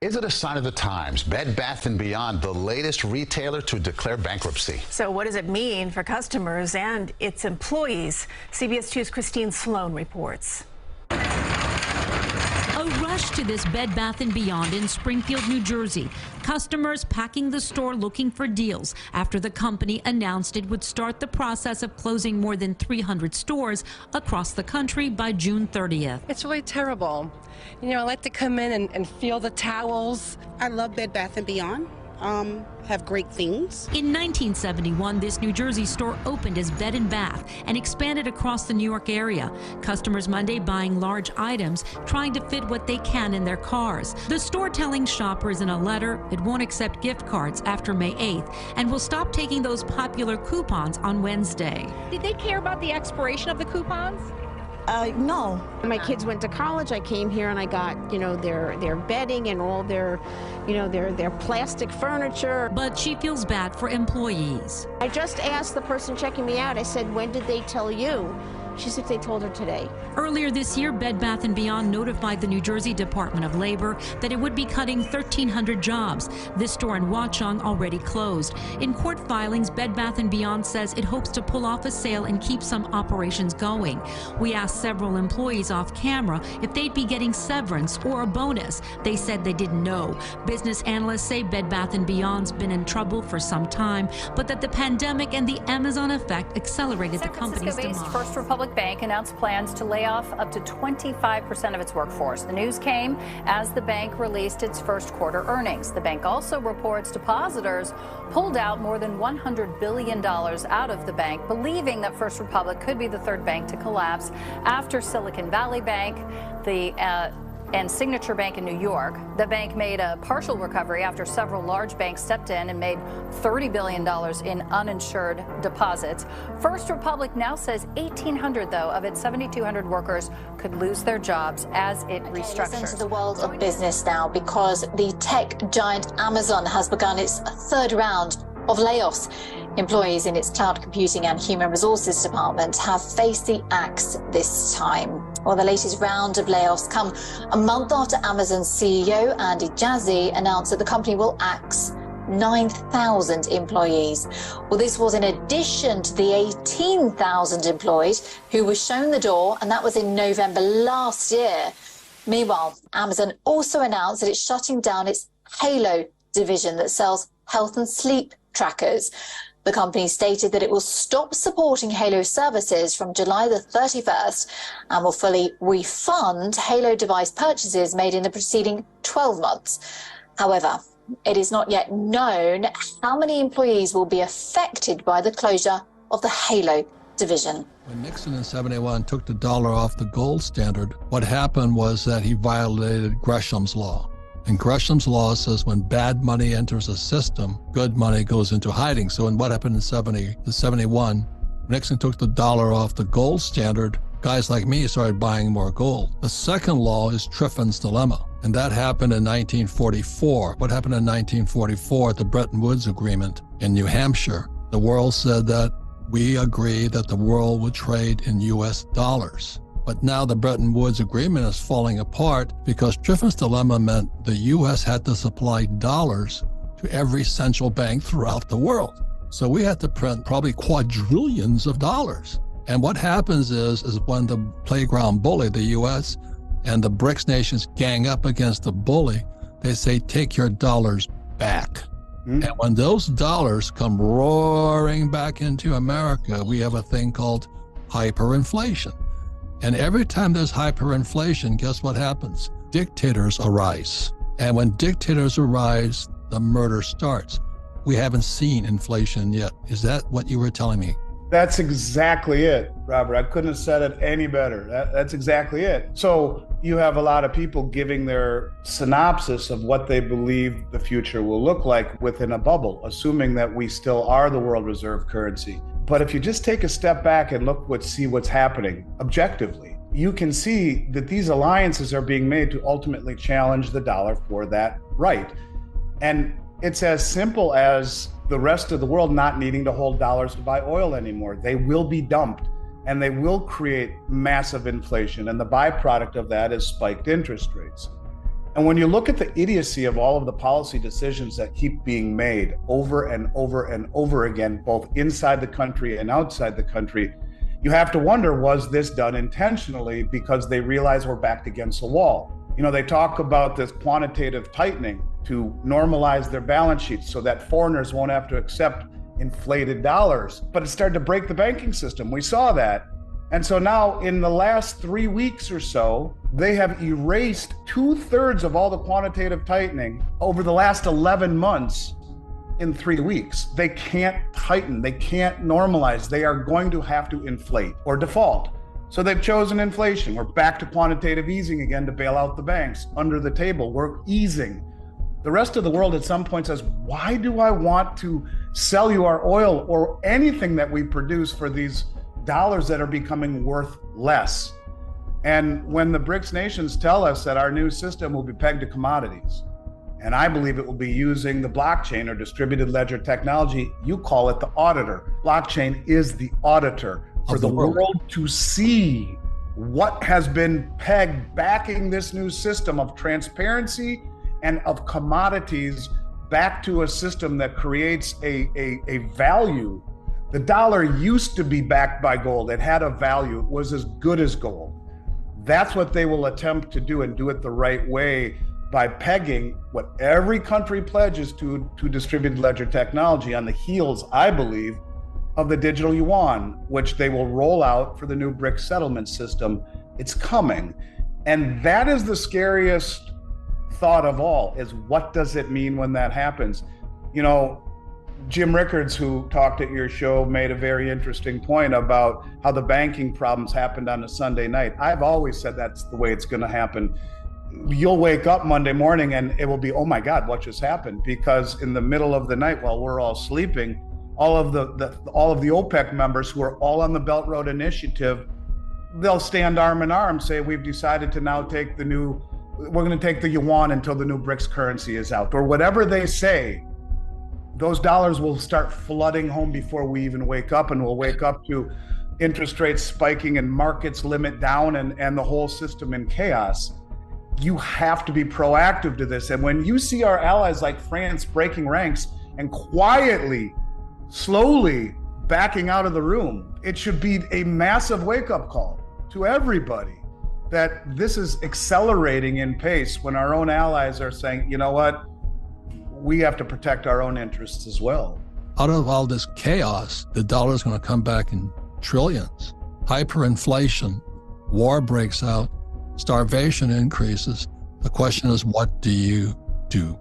Is it a sign of the times? Bed Bath & Beyond, the latest retailer to declare bankruptcy. So what does it mean for customers and its employees? CBS 2's Christine Sloan reports. A rush to this Bed Bath & Beyond in Springfield, New Jersey. Customers packing the store looking for deals after the company announced it would start the process of closing more than 300 stores across the country by June 30th. It's really terrible. You know, I like to come in and feel the towels. I love Bed Bath & Beyond. Have great things. In 1971, this New Jersey store opened as Bed and Bath and expanded across the New York area. Customers Monday buying large items, trying to fit what they can in their cars. The store telling shoppers in a letter it won't accept gift cards after May 8th and will stop taking those popular coupons on Wednesday. Did they care about the expiration of the coupons? No. When my kids went to college, I came here and I got, their bedding and all their plastic furniture. But she feels bad for employees. I just asked the person checking me out, I said, when did they tell you? She said they told her today. Earlier this year, Bed Bath & Beyond notified the New Jersey Department of Labor that it would be cutting 1,300 jobs. This store in Watchung already closed. In court filings, Bed Bath & Beyond says it hopes to pull off a sale and keep some operations going. We asked several employees off camera if they'd be getting severance or a bonus. They said they didn't know. Business analysts say Bed Bath & Beyond's been in trouble for some time, but that the pandemic and the Amazon effect accelerated the company's demise. First Republic Bank announced plans to lay off up to 25% of its workforce. The news came as the bank released its first quarter earnings. The bank also reports depositors pulled out more than $100 billion out of the bank, believing that First Republic could be the third bank to collapse after Silicon Valley Bank, and Signature Bank in New York. The bank made a partial recovery after several large banks stepped in and made $30 billion in uninsured deposits. First Republic now says 1,800, though, of its 7,200 workers could lose their jobs as it restructures. Listen to the world of business now, because the tech giant Amazon has begun its third round of layoffs. Employees in its cloud computing and human resources department have faced the axe this time. Well, the latest round of layoffs come a month after Amazon's CEO, Andy Jassy, announced that the company will axe 9,000 employees. Well, this was in addition to the 18,000 employees who were shown the door, and that was in November last year. Meanwhile, Amazon also announced that it's shutting down its Halo division that sells health and sleep trackers. The company stated that it will stop supporting Halo services from July the 31st and will fully refund Halo device purchases made in the preceding 12 months. However, it is not yet known how many employees will be affected by the closure of the Halo division. When Nixon in 71 took the dollar off the gold standard, what happened was that he violated Gresham's law. And Gresham's law says when bad money enters a system, good money goes into hiding. So in what happened in 71, Nixon took the dollar off the gold standard, guys like me started buying more gold. The second law is Triffin's dilemma, and that happened in 1944. What happened in 1944 at the Bretton Woods Agreement in New Hampshire? The world said that we agreed that the world would trade in US dollars. But now the Bretton Woods Agreement is falling apart because Triffin's dilemma meant the U.S. had to supply dollars to every central bank throughout the world. So we had to print probably quadrillions of dollars. And what happens is when the playground bully, the U.S., and the BRICS nations gang up against the bully, they say, take your dollars back. And when those dollars come roaring back into America, we have a thing called hyperinflation. And every time there's hyperinflation, guess what happens? Dictators arise. And when dictators arise, the murder starts. We haven't seen inflation yet. Is that what you were telling me? That's exactly it, Robert. I couldn't have said it any better. That's exactly it. So you have a lot of people giving their synopsis of what they believe the future will look like within a bubble, assuming that we still are the world reserve currency. But if you just take a step back and see what's happening objectively, you can see that these alliances are being made to ultimately challenge the dollar for that right. And it's as simple as the rest of the world not needing to hold dollars to buy oil anymore. They will be dumped, and they will create massive inflation. And the byproduct of that is spiked interest rates. And when you look at the idiocy of all of the policy decisions that keep being made over and over and over again, both inside the country and outside the country, you have to wonder, was this done intentionally because they realize we're backed against a wall? You know, they talk about this quantitative tightening to normalize their balance sheets so that foreigners won't have to accept inflated dollars, but it started to break the banking system. We saw that. And so now in the last 3 weeks or so, they have erased 2/3 of all the quantitative tightening over the last 11 months in 3 weeks. They can't tighten, they can't normalize. They are going to have to inflate or default. So they've chosen inflation. We're back to quantitative easing again to bail out the banks. Under the table, we're easing. The rest of the world at some point says, why do I want to sell you our oil or anything that we produce for these dollars that are becoming worth less? And when the BRICS nations tell us that our new system will be pegged to commodities, and I believe it will be using the blockchain or distributed ledger technology, you call it the auditor. Blockchain is the auditor for the world to see what has been pegged backing this new system of transparency and of commodities back to a system that creates a value. The dollar used to be backed by gold. It had a value. It was as good as gold. That's what they will attempt to do, and do it the right way by pegging what every country pledges to distributed ledger technology on the heels, I believe, of the digital yuan, which they will roll out for the new BRICS settlement system. It's coming. And that is the scariest thought of all, is what does it mean when that happens? You know, Jim Rickards, who talked at your show, made a very interesting point about how the banking problems happened on a Sunday night. I've always said that's the way it's going to happen. You'll wake up Monday morning and it will be, oh my God, what just happened? Because in the middle of the night, while we're all sleeping, all of the OPEC members who are all on the Belt Road Initiative, they'll stand arm in arm, say, we've decided to now take we're going to take the yuan until the new BRICS currency is out, or whatever they say. Those dollars will start flooding home before we even wake up, and we'll wake up to interest rates spiking and markets limit down and the whole system in chaos. You have to be proactive to this. And when you see our allies like France breaking ranks and quietly, slowly backing out of the room, it should be a massive wake-up call to everybody that this is accelerating in pace when our own allies are saying, you know what, we have to protect our own interests as well. Out of all this chaos, the dollar is going to come back in trillions. Hyperinflation, war breaks out, starvation increases. The question is, what do you do?